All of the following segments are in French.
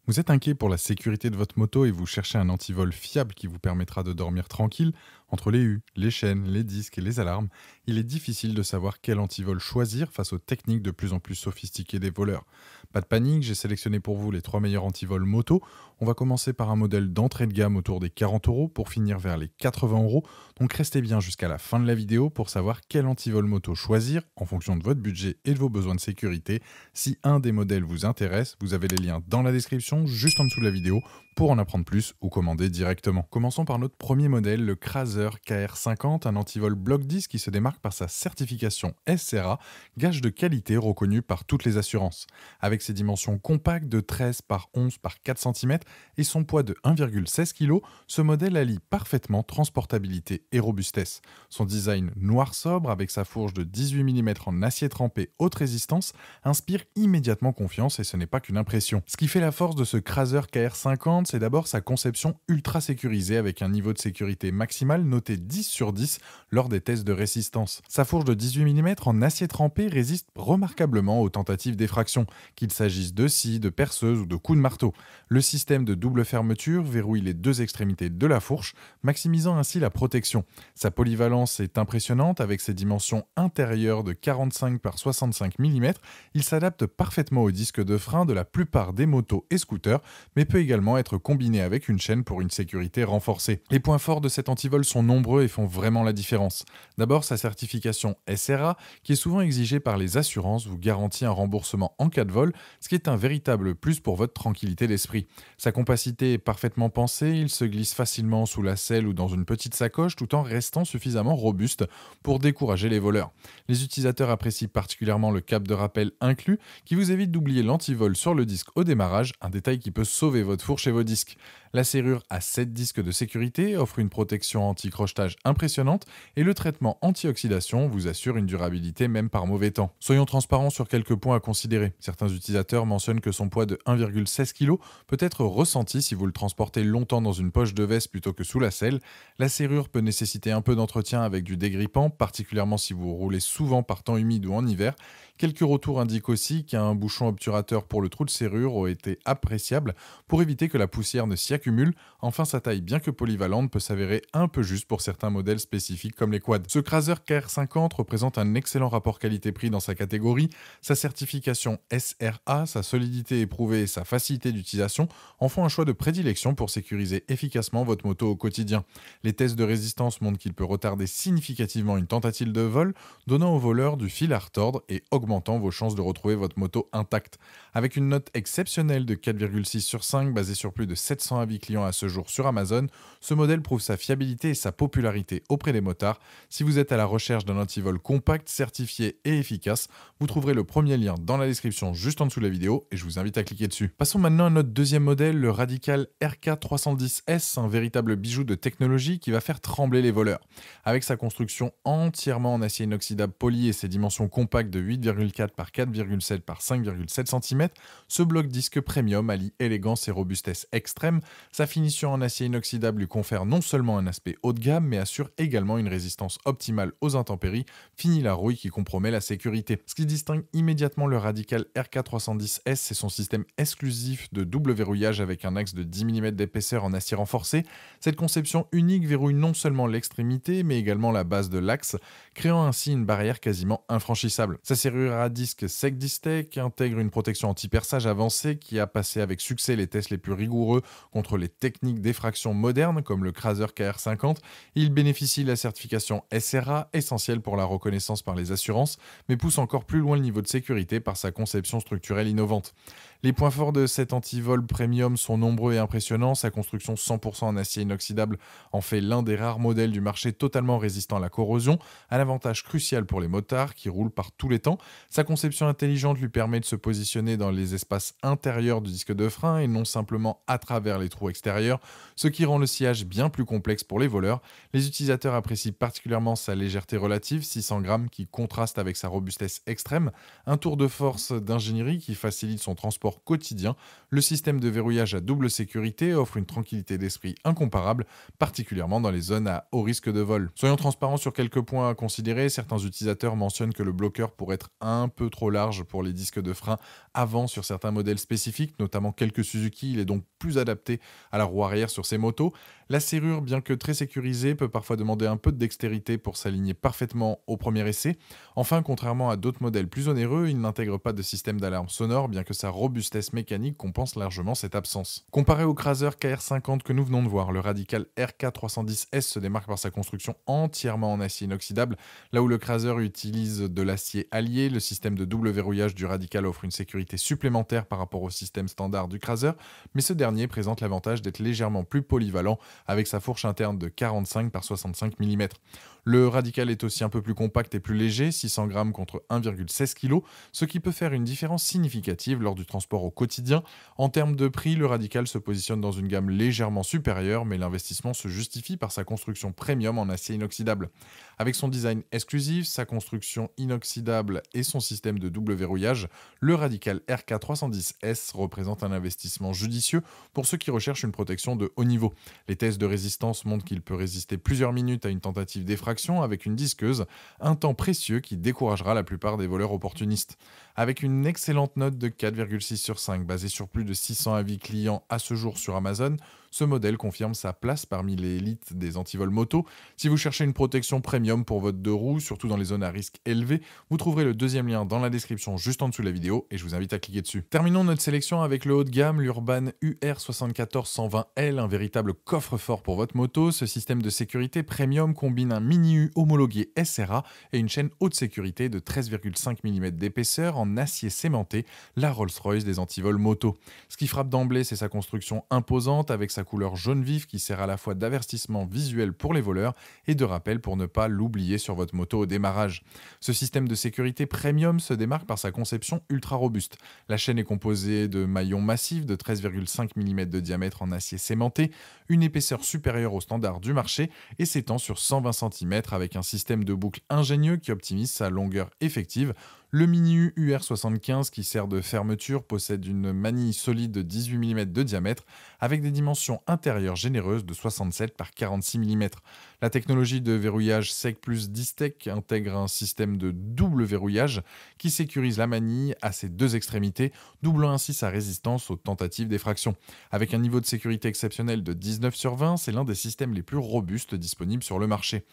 Vous êtes inquiet pour la sécurité de votre moto et vous cherchez un antivol fiable qui vous permettra de dormir tranquille. Entre les hues, les chaînes, les disques et les alarmes, il est difficile de savoir quel antivol choisir face aux techniques de plus en plus sophistiquées des voleurs. Pas de panique, j'ai sélectionné pour vous les 3 meilleurs antivols moto. On va commencer par un modèle d'entrée de gamme autour des 40 euros pour finir vers les 80 euros. Donc restez bien jusqu'à la fin de la vidéo pour savoir quel antivol moto choisir en fonction de votre budget et de vos besoins de sécurité. Si un des modèles vous intéresse, vous avez les liens dans la description, juste en dessous de la vidéo, pour en apprendre plus ou commander directement. Commençons par notre premier modèle, le Crazer KR50, un antivol bloc 10 qui se démarque par sa certification SRA, gage de qualité reconnu par toutes les assurances. Avec ses dimensions compactes de 13 par 11 par 4 cm et son poids de 1,16 kg, ce modèle allie parfaitement transportabilité et robustesse. Son design noir sobre avec sa fourche de 18 mm en acier trempé haute résistance inspire immédiatement confiance et ce n'est pas qu'une impression. Ce qui fait la force de ce Crazer KR50, c'est d'abord sa conception ultra sécurisée avec un niveau de sécurité maximal noté 10 sur 10 lors des tests de résistance. Sa fourche de 18 mm en acier trempé résiste remarquablement aux tentatives d'effraction, qu'il s'agisse de scies, de perceuses ou de coups de marteau. Le système de double fermeture verrouille les deux extrémités de la fourche, maximisant ainsi la protection. Sa polyvalence est impressionnante avec ses dimensions intérieures de 45 par 65 mm. Il s'adapte parfaitement au disque de frein de la plupart des motos et scooters, mais peut également être combiné avec une chaîne pour une sécurité renforcée. Les points forts de cet antivol sont nombreux et font vraiment la différence. D'abord, sa certification SRA, qui est souvent exigée par les assurances, vous garantit un remboursement en cas de vol, ce qui est un véritable plus pour votre tranquillité d'esprit. Sa compacité est parfaitement pensée, il se glisse facilement sous la selle ou dans une petite sacoche tout en restant suffisamment robuste pour décourager les voleurs. Les utilisateurs apprécient particulièrement le câble de rappel inclus qui vous évite d'oublier l'antivol sur le disque au démarrage, un détail qui peut sauver votre fourche et vos disques. La serrure a 7 disques de sécurité, offre une protection anti-crochetage impressionnante et le traitement anti-oxydation vous assure une durabilité même par mauvais temps. Soyons transparents sur quelques points à considérer. Certains utilisateurs mentionnent que son poids de 1,16 kg peut être ressenti si vous le transportez longtemps dans une poche de veste plutôt que sous la selle. La serrure peut nécessiter un peu d'entretien avec du dégrippant, particulièrement si vous roulez souvent par temps humide ou en hiver. Quelques retours indiquent aussi qu'un bouchon obturateur pour le trou de serrure aurait été appréciable pour éviter que la poussière ne s'y accumule. Enfin, sa taille, bien que polyvalente, peut s'avérer un peu juste pour certains modèles spécifiques comme les quads. Ce Crazer KR50 représente un excellent rapport qualité-prix dans sa catégorie. Sa certification SRA, sa solidité éprouvée et sa facilité d'utilisation en font un choix de prédilection pour sécuriser efficacement votre moto au quotidien. Les tests de résistance montrent qu'il peut retarder significativement une tentative de vol, donnant au voleur du fil à retordre et augmentant vos chances de retrouver votre moto intacte. Avec une note exceptionnelle de 4,6 sur 5 basée sur plus de 700 avis clients à ce jour sur Amazon, ce modèle prouve sa fiabilité et sa popularité auprès des motards. Si vous êtes à la recherche d'un antivol compact, certifié et efficace, vous trouverez le premier lien dans la description juste en dessous de la vidéo et je vous invite à cliquer dessus. Passons maintenant à notre deuxième modèle, le Radical RK310S, un véritable bijou de technologie qui va faire trembler les voleurs. Avec sa construction entièrement en acier inoxydable poli et ses dimensions compactes de 8,4 par 4,7 par 5,7 cm, ce bloc disque premium allie élégance et robustesse extrême. Sa finition en acier inoxydable lui confère non seulement un aspect haut de gamme, mais assure également une résistance optimale aux intempéries, fini la rouille qui compromet la sécurité. Ce qui distingue immédiatement le Radical RK310S, c'est son système exclusif de double verrouillage avec un axe de 10 mm d'épaisseur en acier renforcé. Cette conception unique verrouille non seulement l'extrémité, mais également la base de l'axe, créant ainsi une barrière quasiment infranchissable. Sa serrure à disque SecDistech intègre une protection anti-perçage avancée qui a passé avec succès les tests les plus rigoureux contre les techniques d'effraction modernes comme le Crazer KR50. Il bénéficie de la certification SRA, essentielle pour la reconnaissance par les assurances, mais pousse encore plus loin le niveau de sécurité par sa conception structurelle innovante. Les points forts de cet antivol premium sont nombreux et impressionnants. Sa construction 100% en acier inoxydable en fait l'un des rares modèles du marché totalement résistant à la corrosion, un avantage crucial pour les motards qui roulent par tous les temps. Sa conception intelligente lui permet de se positionner dans les espaces intérieurs du disque de frein et non simplement à travers les trous extérieurs, ce qui rend le sillage bien plus complexe pour les voleurs. Les utilisateurs apprécient particulièrement sa légèreté relative, 600 grammes, qui contraste avec sa robustesse extrême, un tour de force d'ingénierie qui facilite son transport transport quotidien, le système de verrouillage à double sécurité offre une tranquillité d'esprit incomparable, particulièrement dans les zones à haut risque de vol. Soyons transparents sur quelques points à considérer. Certains utilisateurs mentionnent que le bloqueur pourrait être un peu trop large pour les disques de frein avant sur certains modèles spécifiques, notamment quelques Suzuki. Il est donc plus adapté à la roue arrière sur ces motos. La serrure, bien que très sécurisée, peut parfois demander un peu de dextérité pour s'aligner parfaitement au premier essai. Enfin, contrairement à d'autres modèles plus onéreux, il n'intègre pas de système d'alarme sonore, bien que sa robustesse mécanique compense largement cette absence. Comparé au Cruiser KR50 que nous venons de voir, le Radical RK310S se démarque par sa construction entièrement en acier inoxydable. Là où le Cruiser utilise de l'acier allié, le système de double verrouillage du Radical offre une sécurité supplémentaire par rapport au système standard du Cruiser, mais ce dernier présente l'avantage d'être légèrement plus polyvalent avec sa fourche interne de 45 par 65 mm. Le Radical est aussi un peu plus compact et plus léger, 600 grammes contre 1,16 kg, ce qui peut faire une différence significative lors du transport au quotidien. En termes de prix, le Radical se positionne dans une gamme légèrement supérieure, mais l'investissement se justifie par sa construction premium en acier inoxydable. Avec son design exclusif, sa construction inoxydable et son système de double verrouillage, le Radical RK310S représente un investissement judicieux pour ceux qui recherchent une protection de haut niveau. Les tests de résistance montrent qu'il peut résister plusieurs minutes à une tentative d'effraction avec une disqueuse, un temps précieux qui découragera la plupart des voleurs opportunistes. Avec une excellente note de 4,6 sur 5 basée sur plus de 600 avis clients à ce jour sur Amazon, ce modèle confirme sa place parmi les élites des antivols moto. Si vous cherchez une protection premium pour votre deux roues, surtout dans les zones à risque élevé, vous trouverez le deuxième lien dans la description juste en dessous de la vidéo et je vous invite à cliquer dessus. Terminons notre sélection avec le haut de gamme, l'Urban UR74120L, un véritable coffre-fort pour votre moto. Ce système de sécurité premium combine un mini-U homologué SRA et une chaîne haute sécurité de 13,5 mm d'épaisseur en acier sémenté, la Rolls-Royce des antivols moto. Ce qui frappe d'emblée, c'est sa construction imposante avec sa couleur jaune vif qui sert à la fois d'avertissement visuel pour les voleurs et de rappel pour ne pas l'oublier sur votre moto au démarrage. Ce système de sécurité premium se démarque par sa conception ultra robuste. La chaîne est composée de maillons massifs de 13,5 mm de diamètre en acier sémenté, une épaisseur supérieure au standard du marché et s'étend sur 120 cm avec un système de boucle ingénieux qui optimise sa longueur effective. Le Mini-U UR75 qui sert de fermeture possède une manille solide de 18 mm de diamètre avec des dimensions intérieures généreuses de 67 par 46 mm. La technologie de verrouillage SEC plus Distech intègre un système de double verrouillage qui sécurise la manille à ses deux extrémités, doublant ainsi sa résistance aux tentatives d'effraction. Avec un niveau de sécurité exceptionnel de 19 sur 20, c'est l'un des systèmes les plus robustes disponibles sur le marché.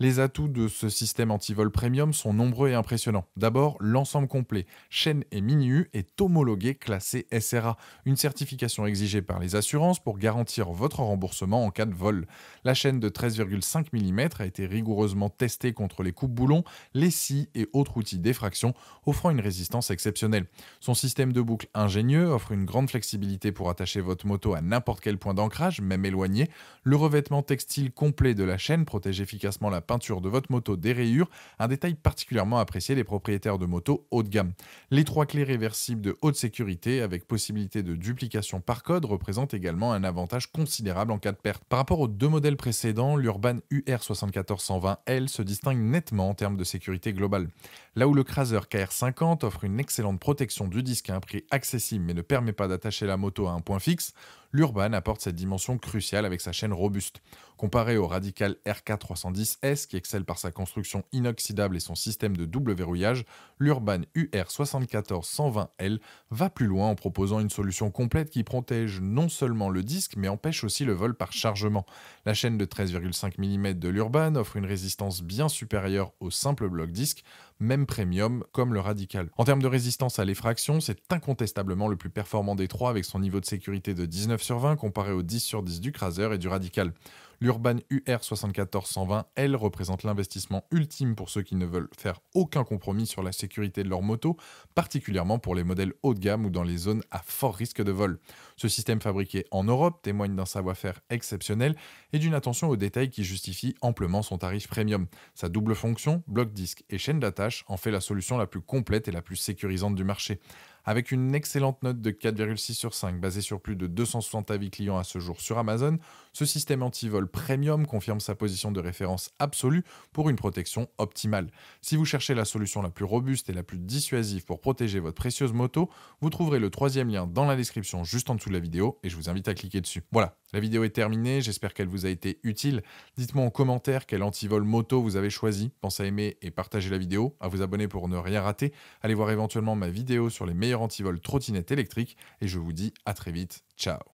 Les atouts de ce système antivol premium sont nombreux et impressionnants. D'abord, l'ensemble complet, chaîne et mini-U, est homologué classé SRA, une certification exigée par les assurances pour garantir votre remboursement en cas de vol. La chaîne de 13,5 mm a été rigoureusement testée contre les coupes-boulons, les scies et autres outils d'effraction, offrant une résistance exceptionnelle. Son système de boucle ingénieux offre une grande flexibilité pour attacher votre moto à n'importe quel point d'ancrage, même éloigné. Le revêtement textile complet de la chaîne protège efficacement la peinture de votre moto des rayures, un détail particulièrement apprécié des propriétaires de motos haut de gamme. Les 3 clés réversibles de haute sécurité avec possibilité de duplication par code représentent également un avantage considérable en cas de perte. Par rapport aux deux modèles précédents, l'Urban UR74120L se distingue nettement en termes de sécurité globale. Là où le Cruiser KR50 offre une excellente protection du disque à un prix accessible mais ne permet pas d'attacher la moto à un point fixe, l'Urban apporte cette dimension cruciale avec sa chaîne robuste. Comparé au Radical RK310S qui excelle par sa construction inoxydable et son système de double verrouillage, l'Urban UR74120L va plus loin en proposant une solution complète qui protège non seulement le disque mais empêche aussi le vol par chargement. La chaîne de 13,5 mm de l'Urban offre une résistance bien supérieure au simple bloc disque, même premium comme le Radical. En termes de résistance à l'effraction, c'est incontestablement le plus performant des trois avec son niveau de sécurité de 19 sur 20 comparé au 10 sur 10 du Cruiser et du Radical. L'Urban UR74120L représente l'investissement ultime pour ceux qui ne veulent faire aucun compromis sur la sécurité de leur moto, particulièrement pour les modèles haut de gamme ou dans les zones à fort risque de vol. Ce système fabriqué en Europe témoigne d'un savoir-faire exceptionnel et d'une attention aux détails qui justifie amplement son tarif premium. Sa double fonction, bloc disque et chaîne d'attache, en fait la solution la plus complète et la plus sécurisante du marché. Avec une excellente note de 4,6 sur 5, basée sur plus de 260 avis clients à ce jour sur Amazon, ce système anti-vol premium confirme sa position de référence absolue pour une protection optimale. Si vous cherchez la solution la plus robuste et la plus dissuasive pour protéger votre précieuse moto, vous trouverez le troisième lien dans la description juste en dessous de la vidéo et je vous invite à cliquer dessus. Voilà, la vidéo est terminée, j'espère qu'elle vous a été utile. Dites-moi en commentaire quel antivol moto vous avez choisi. Pensez à aimer et partager la vidéo, à vous abonner pour ne rien rater. Allez voir éventuellement ma vidéo sur les meilleurs antivols trottinettes électriques et je vous dis à très vite. Ciao.